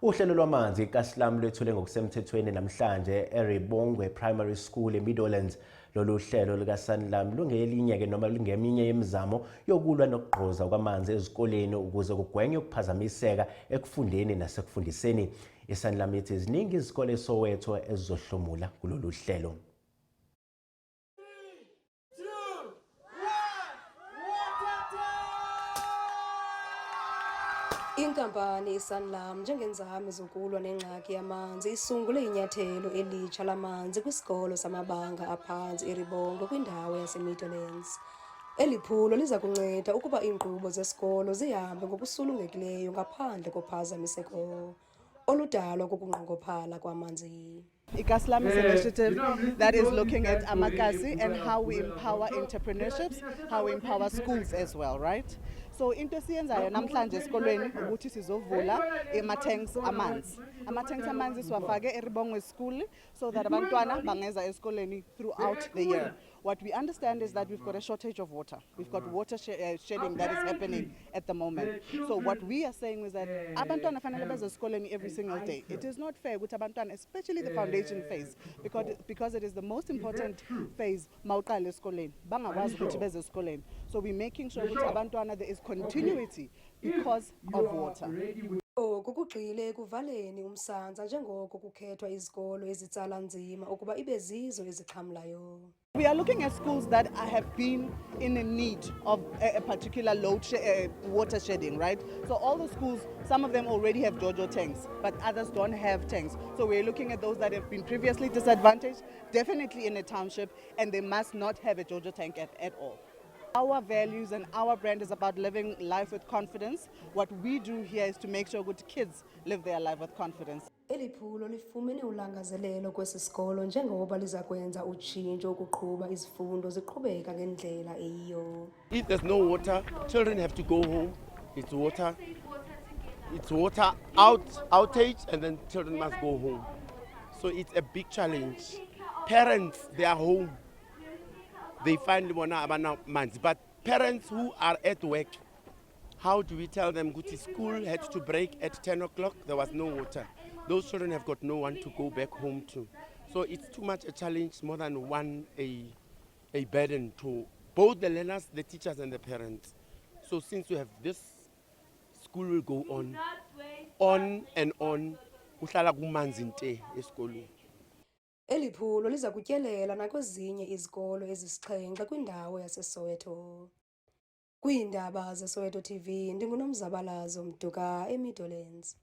Uhlelo lwamanzi kaSlam lwethule ngokusemthethweni namhlanje eRibongwe Primary School eMeadowlands. Lolu hlelo likaSanlam lungelinye noma lungeminye yemizamo yokulwa nokugqoza kwamanzi ezikoleni ukuze kugwenywe ukuphazamiseka ekufundeni nasekufundiseni. iSanlam ithi ziningi izikole eSoweto ezizohlomula kulolu hlelo. Inkampani iSanlam njengenzame zokulwa nengxaki yamanzi isungule inyathelo elitsha lamanzi kwisikolo samabanga aphansi eRibongwe kwindawo yaseMeadowlands. Eli phulo liza kunceda ukuba iinkqubo zesikolo zihambe ngokusulungekileyo ngaphandle kophazamiseko oludalwa kokunqongophala kwamanzi. IKaSlam is an initiative that is looking at Amakasi and how we empower entrepreneurships, how we empower schools as well, right? So into esiyenzayo namhlanje esikolweni ukuthi sizovula ama-tanks amanzi. Ama-tanks amanzi siwafake eRibongwe School so that abantwana bangeza esikoleni throughout the year. What we understand is that we've got a shortage of water. We've got water shedding that is happening at the moment. So what we are saying is that abantwana fanele beze esikoleni every single day. It is not fair ukuthi abantwana, especially the foundation phase, because it is the most important phase mawuqala esikoleni bangakwazi ukuthi beze esikoleni. So we're making sure ukuthi abantwana there is continuity because of water. Kugxile ekuvaleni umsantsa njengoko kukhethwa izikolo ezitsala nzima ukuba ibe zizo ezixhamlayo. We are looking at schools that have been in the need of a particular water shedding, right? So all the schools, some of them already have JoJo tanks, but others don't have tanks. So we're looking at those that have been previously disadvantaged, definitely in a township, and they must not have a JoJo tank at all. Our values and our brand is about living life with confidence. What we do here is to make sure good kids live their life with confidence. Eli phulo lifumene ulangazelelo kwesi sikolo njengoba liza kwenza utshintsho ukuqhuba izifundo ziqhubeka ngendlela eyiyo. If there's no water, children have to go home. It's water outage, and then children must go home. So it's a big challenge. Parents, they are home. They find money, but parents who are at work, how do we tell them good school had to break at 10 o'clock? There was no water. Those children have got no one to go back home to. So it's too much a challenge, more than a burden to both the learners, the teachers and the parents. So since we have this, school will go on and on. Uhlala kumanzi nte esikolweni. Eli phulo liza kutyelela nakwezinye izikolo ezisixhenxe kwindawo yaseSoweto. Kwiindaba zeSoweto TV, ndinguNomzabalazo Mduka eMeadowlands.